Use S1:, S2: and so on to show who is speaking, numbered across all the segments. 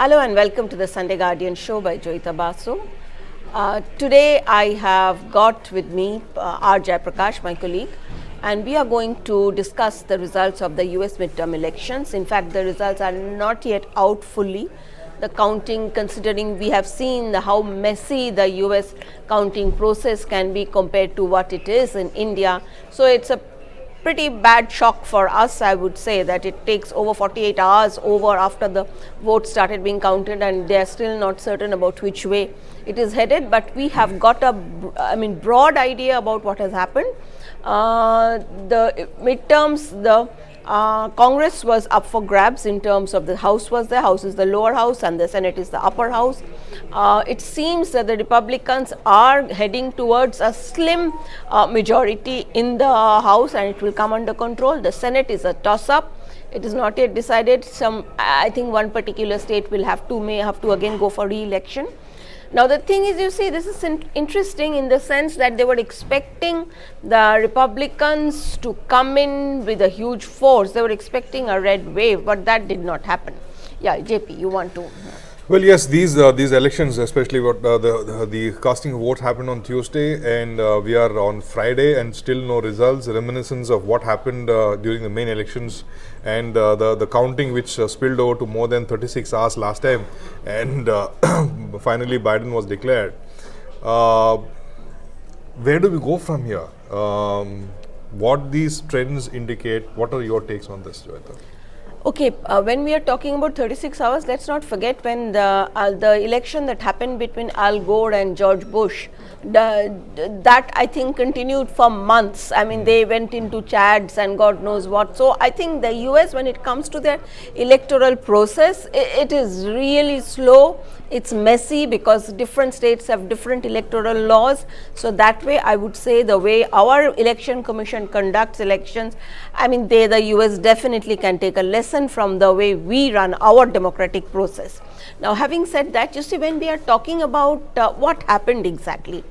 S1: Hello and welcome to the Sunday Guardian show by Joyeeta Basu. Today I have got with me R. Jayaprakash, my colleague, and we are going to discuss the results of the US midterm elections. In fact, the results are not yet out fully. The counting, considering we have seen how messy the US counting process can be compared to what it is in India. So it's a pretty bad shock for us, I would say, that it takes over 48 hours over after the votes started being counted and they are still not certain about which way it is headed. But we have got a broad idea about what has happened. The midterms, the Congress was up for grabs in terms of the House was the House is the lower house and the Senate is the upper house. It seems that the Republicans are heading towards a slim majority in the House and it will come under control. The Senate is a toss-up. It is not yet decided. I think one particular state may have to again go for re-election. Now the thing is, you see, this is interesting in the sense that they were expecting the Republicans to come in with a huge force. They were expecting a red wave, but that did not happen. Yeah, JP, you want to?
S2: Well, yes, these elections, especially what the casting of votes happened on Tuesday, and we are on Friday, and still no results. Reminiscence of what happened during the main elections, and the counting which spilled over to more than 36 hours last time, and finally Biden was declared. Where do we go from here? What these trends indicate? What are your takes on this, Joyeeta?
S1: Okay, when we are talking about 36 hours, let's not forget when the election that happened between Al Gore and George Bush, that I think continued for months. I mean, they went into chats and God knows what. So I think the US, when it comes to their electoral process, it is really slow. It's messy because different states have different electoral laws. So that way, I would say the way our election commission conducts elections, I mean, the US definitely can take a lesson from the way we run our democratic process. Now, having said that, you see, when we are talking about what happened exactly,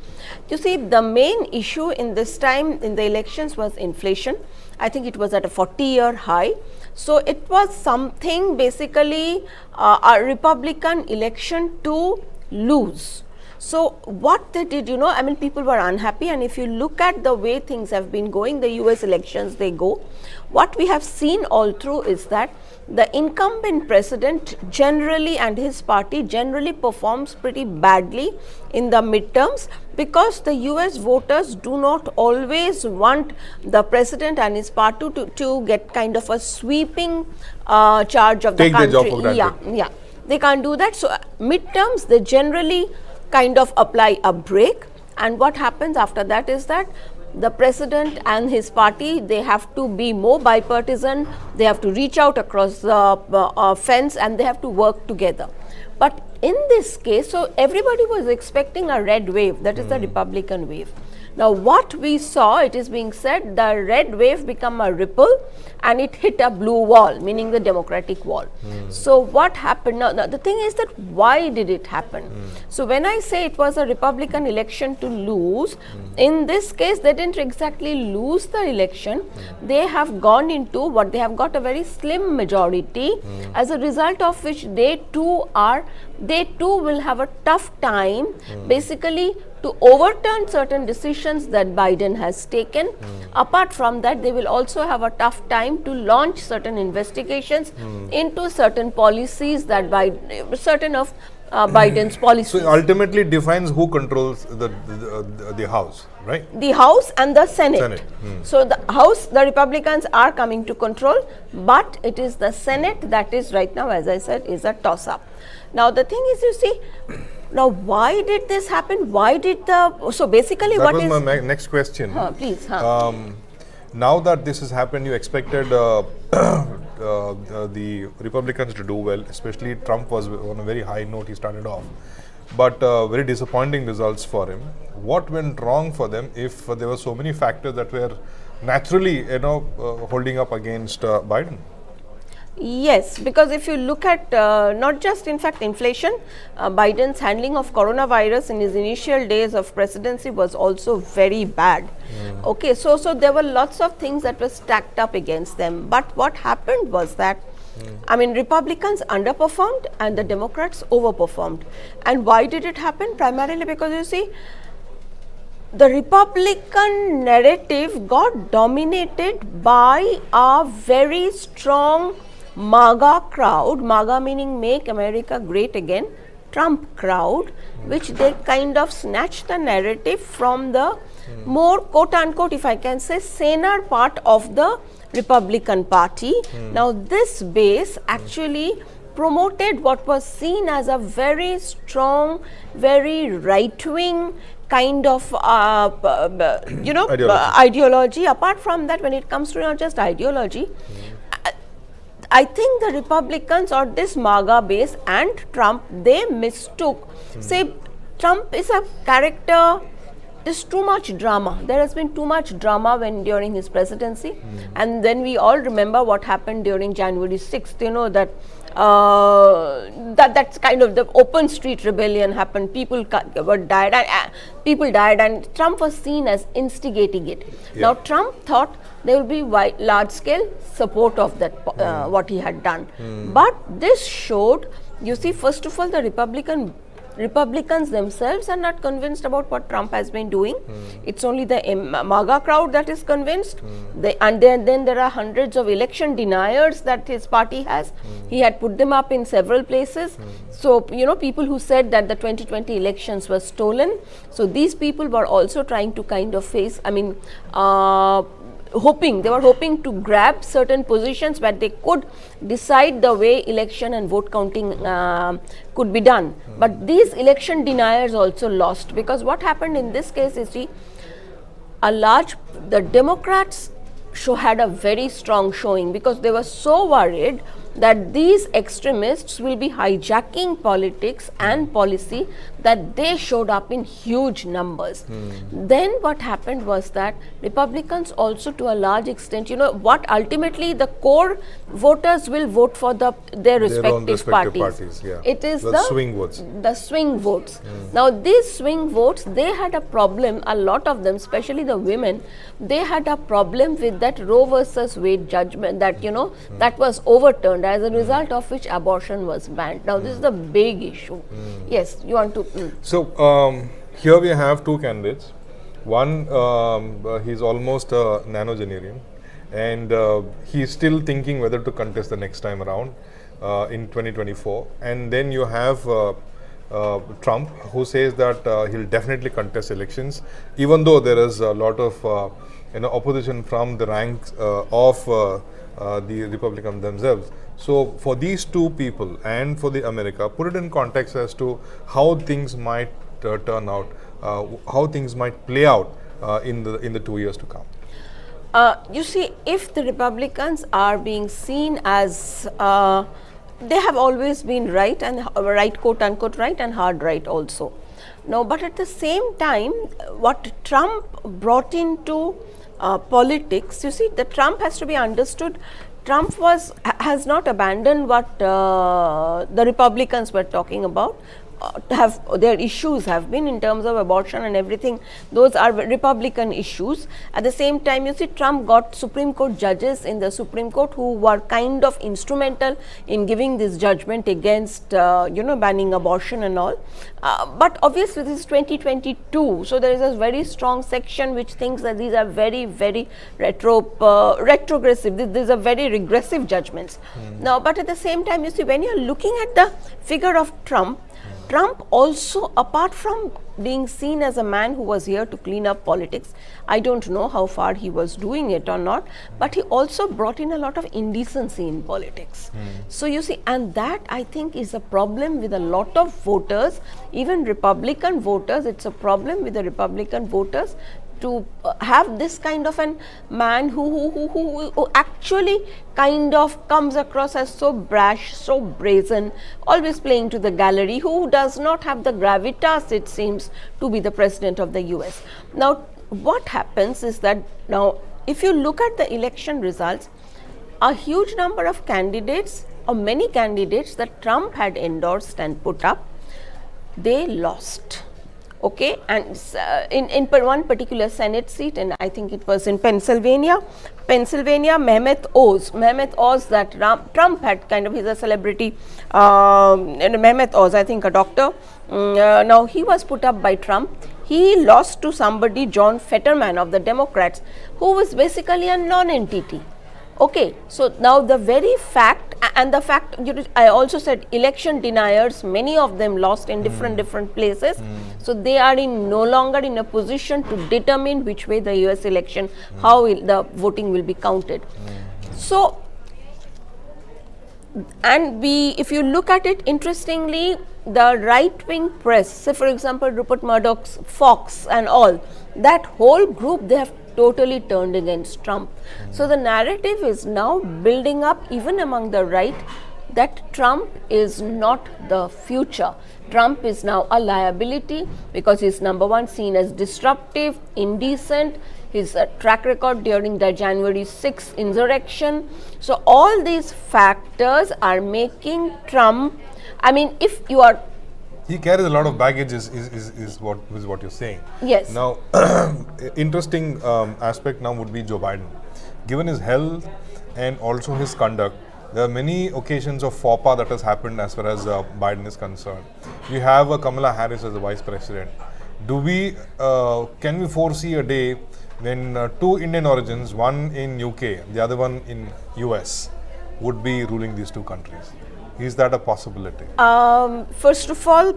S1: you see, the main issue in this time in the elections was inflation. I think it was at a 40-year high. So it was something basically a Republican election to lose. So what they did, I mean, people were unhappy, and if you look at the way things have been going, the US elections, they go. What we have seen all through is that the incumbent president generally and his party generally performs pretty badly in the midterms because the US voters do not always want the president and his party to get kind of a sweeping charge of the country.
S2: Take the job for granted.
S1: Yeah, they can't do that. So midterms, they generally kind of apply a break, and what happens after that is that the president and his party, they have to be more bipartisan, they have to reach out across the fence and they have to work together. But in this case, so everybody was expecting a red wave, that is the Republican wave. Now what we saw, it is being said, the red wave become a ripple and it hit a blue wall, meaning the Democratic wall. So what happened? Now the thing is that why did it happen? So when I say it was a Republican election to lose, in this case they didn't exactly lose the election. They have gone into what they have got a very slim majority, as a result of which they too will have a tough time basically to overturn certain decisions that Biden has taken. Apart from that, they will also have a tough time to launch certain investigations into certain policies that Biden's policies.
S2: So ultimately defines who controls the House, right?
S1: The House and the Senate. So the House, the Republicans are coming to control, but it is the Senate that is right now, as I said, is a toss-up. Now the thing is, you see, now why did this happen? So basically
S2: that
S1: what
S2: was
S1: is...
S2: my next question.
S1: Please.
S2: Now that this has happened, you expected the Republicans to do well, especially Trump was on a very high note, he started off. But very disappointing results for him. What went wrong for them if there were so many factors that were naturally, holding up against Biden?
S1: Yes, because if you look at not just in fact inflation, Biden's handling of coronavirus in his initial days of presidency was also very bad. Okay, so there were lots of things that were stacked up against them. But what happened was that I mean, Republicans underperformed and the Democrats overperformed. And why did it happen? Primarily because you see, the Republican narrative got dominated by a very strong MAGA crowd, MAGA meaning Make America Great Again, Trump crowd, which they kind of snatched the narrative from the more quote unquote, if I can say, saner part of the Republican Party. Now, this base actually promoted what was seen as a very strong, very right-wing kind of ideology. Apart from that, when it comes to not just ideology, I think the Republicans or this MAGA base and Trump, they mistook, say Trump is a character, there's too much drama. There has been too much drama during his presidency, and then we all remember what happened during January 6th, you know, that that's kind of the open street rebellion happened, people died and Trump was seen as instigating it. Now Trump thought there will be large scale support of that what he had done, but this showed, you see, first of all, the Republicans themselves are not convinced about what Trump has been doing. It's only the MAGA crowd that is convinced. And then there are hundreds of election deniers that his party has. He had put them up in several places. So, you know, people who said that the 2020 elections were stolen. So, these people were also trying to kind of face, I mean, they were hoping to grab certain positions where they could decide the way election and vote counting could be done. But these election deniers also lost, because what happened in this case is the Democrats had a very strong showing, because they were so worried that these extremists will be hijacking politics and policy, that they showed up in huge numbers. Then what happened was that Republicans also, to a large extent, you know, what ultimately the core voters will vote for their respective parties.
S2: Yeah.
S1: It is
S2: the swing votes.
S1: The swing votes. Now these swing votes, they had a problem, a lot of them, especially the women, they had a problem with that Roe versus Wade judgment that, you know, that was overturned, as a result of which abortion was banned. Now this is the big issue. Yes, you want to...
S2: So, here we have two candidates. One, he's almost a nonagenarian, and he's still thinking whether to contest the next time around in 2024. And then you have Trump, who says that he'll definitely contest elections, even though there is a lot of opposition from the ranks of the Republicans themselves. So for these two people and for the America, put it in context as to how things might turn out, how things might play out in the 2 years to come.
S1: You see, if the Republicans are being seen as they have always been right, and right, quote unquote right, and hard right also. Now, but at the same time, what Trump brought into politics, you see, the Trump has to be understood. Trump has not abandoned what the Republicans were talking about. Their issues have been in terms of abortion and everything. Those are Republican issues. At the same time, you see, Trump got Supreme Court judges in the Supreme Court who were kind of instrumental in giving this judgment against, banning abortion and all. But obviously, this is 2022. So there is a very strong section which thinks that these are very, very retrogressive. These are very regressive judgments. Now, but at the same time, you see, when you are looking at the figure of Trump also, apart from being seen as a man who was here to clean up politics, I don't know how far he was doing it or not, but he also brought in a lot of indecency in politics. So you see, and that I think is a problem with a lot of voters, even Republican voters. It's a problem with the Republican voters to have this kind of a man who actually kind of comes across as so brash, so brazen, always playing to the gallery, who does not have the gravitas, it seems, to be the president of the US. Now, what happens is that now, if you look at the election results, a huge number of candidates, or many candidates that Trump had endorsed and put up, they lost. Okay, and in one particular Senate seat, and I think it was in Pennsylvania, Mehmet Oz, that Trump had kind of, he's a celebrity, and Mehmet Oz, I think a doctor. Now he was put up by Trump. He lost to somebody, John Fetterman of the Democrats, who was basically a non-entity. Okay, so now the very fact, and the fact, I also said election deniers, many of them lost in different places. So they are no longer in a position to determine which way the US election, how the voting will be counted. So, and if you look at it, interestingly, the right-wing press, say for example Rupert Murdoch's Fox and all, that whole group, they have totally turned against Trump. So the narrative is now building up even among the right that Trump is not the future. Trump is now a liability because he's number one seen as disruptive, indecent, his track record during the January 6th insurrection. So all these factors are making Trump, I mean, if you are,
S2: he carries a lot of baggage is what you're saying.
S1: Yes.
S2: Now, interesting aspect now would be Joe Biden. Given his health and also his conduct, there are many occasions of faux pas that has happened as far as Biden is concerned. You have Kamala Harris as the vice president. Can we foresee a day when two Indian origins, one in UK, the other one in US, would be ruling these two countries? Is that a possibility?
S1: First of all,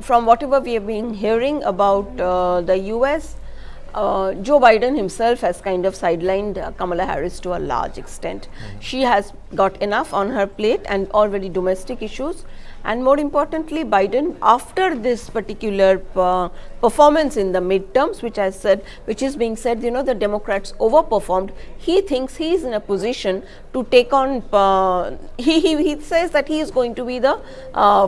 S1: from whatever we have been hearing about the US, Joe Biden himself has kind of sidelined Kamala Harris to a large extent. She has got enough on her plate and already domestic issues. And more importantly, Biden, after this particular performance in the midterms, which is being said, the Democrats overperformed, he thinks he is in a position to take on, he says that he is going to be the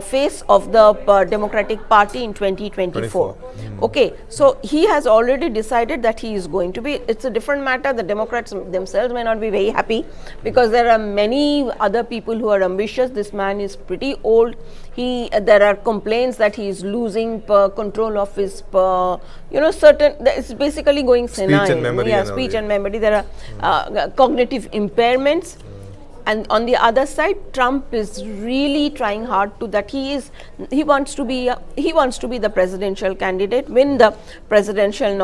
S1: face of the Democratic Party in 2024. Okay, so he has already decided that he is going to be, it's a different matter, the Democrats themselves may not be very happy because there are many other people who are ambitious. This man is pretty old. There are complaints that he is losing control of his, it's basically going senile.
S2: Speech and memory.
S1: Yeah, speech and memory. There are cognitive impairments. And on the other side, Trump is really trying hard to that. He wants to be the presidential candidate, win the presidential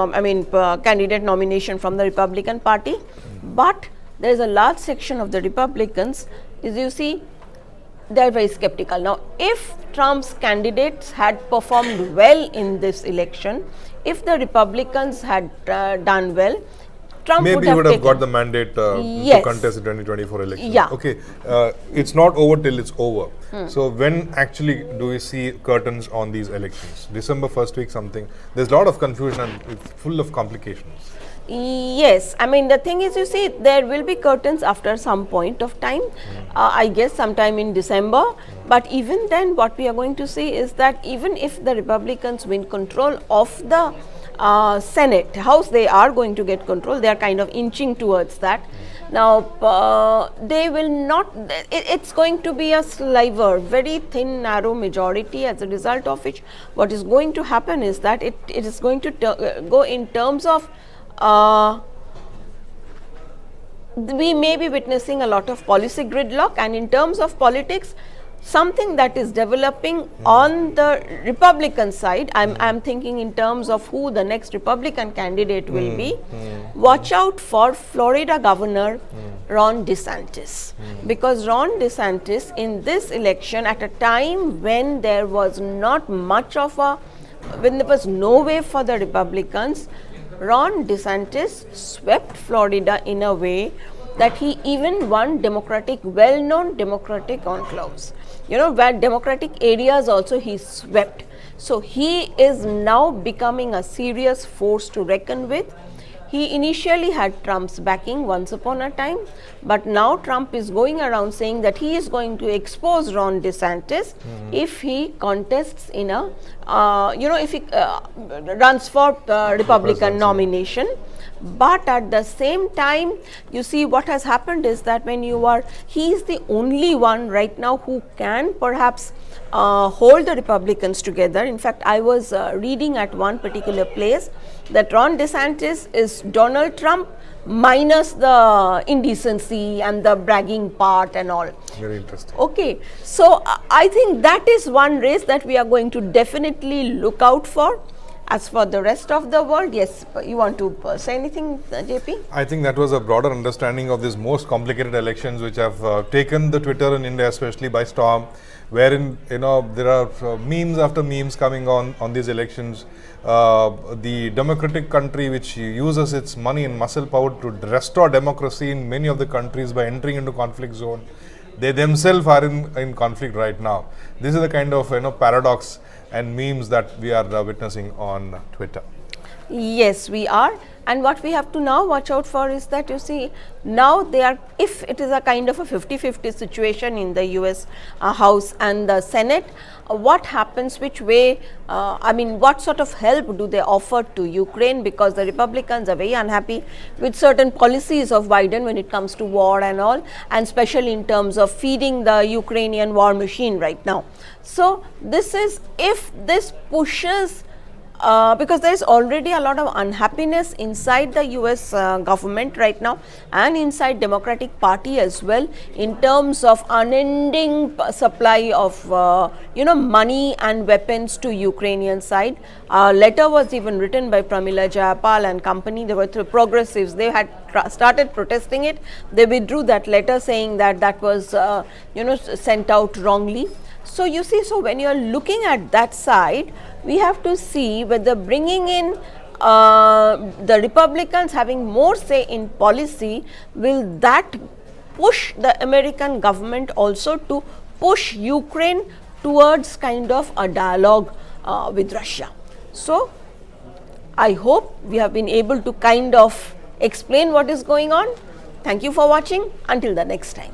S1: candidate nomination from the Republican Party. But there is a large section of the Republicans, as you see, they are very skeptical. Now, if Trump's candidates had performed well in this election, if the Republicans had done well, Trump
S2: maybe would have got the mandate to contest the 2024 election.
S1: Yeah.
S2: Okay, it's not over till it's over. So when actually do we see curtains on these elections? December first week something. There's a lot of confusion and it's full of complications.
S1: Yes, I mean the thing is, you see, there will be curtains after some point of time, I guess sometime in December, but even then what we are going to see is that even if the Republicans win control of the Senate, House, they are going to get control, they are kind of inching towards that. Now, they will not, it's going to be a sliver, very thin, narrow majority, as a result of which what is going to happen is that it is going to go in terms of we may be witnessing a lot of policy gridlock, and in terms of politics, something that is developing on the Republican side. I'm thinking in terms of who the next Republican candidate will be. Watch out for Florida Governor Ron DeSantis, because Ron DeSantis in this election, at a time when there was not much of when there was no way for the Republicans, Ron DeSantis swept Florida in a way that he even won well-known Democratic enclaves. Where Democratic areas also he swept. So he is now becoming a serious force to reckon with. He initially had Trump's backing once upon a time, but now Trump is going around saying that he is going to expose Ron DeSantis if he contests in if he runs for the Republican nomination. But at the same time, you see what has happened is that when he is the only one right now who can perhaps hold the Republicans together. In fact, I was reading at one particular place that Ron DeSantis is Donald Trump minus the indecency and the bragging part and all.
S2: Very interesting.
S1: Okay, so I think that is one race that we are going to definitely look out for. As for the rest of the world, yes, you want to say anything, JP?
S2: I think that was a broader understanding of these most complicated elections, which have taken the Twitter in India, especially by storm, wherein there are memes after memes coming on these elections. The democratic country, which uses its money and muscle power to restore democracy in many of the countries by entering into conflict zone, they themselves are in conflict right now. This is the kind of paradox and memes that we are witnessing on Twitter.
S1: Yes, we are. And what we have to now watch out for is that, you see, now they are, if it is a kind of a 50-50 situation in the US House and the Senate, what happens, which way, what sort of help do they offer to Ukraine, because the Republicans are very unhappy with certain policies of Biden when it comes to war and all, and especially in terms of feeding the Ukrainian war machine right now. So this is, if this pushes, because there is already a lot of unhappiness inside the US government right now and inside Democratic Party as well, in terms of unending supply of money and weapons to Ukrainian side. A letter was even written by Pramila Jayapal and company. They were progressives. They had started protesting it. They withdrew that letter, saying that that was sent out wrongly. So you see, so when you are looking at that side, we have to see whether bringing in the Republicans having more say in policy, will that push the American government also to push Ukraine towards kind of a dialogue with Russia. So I hope we have been able to kind of explain what is going on. Thank you for watching. Until the next time.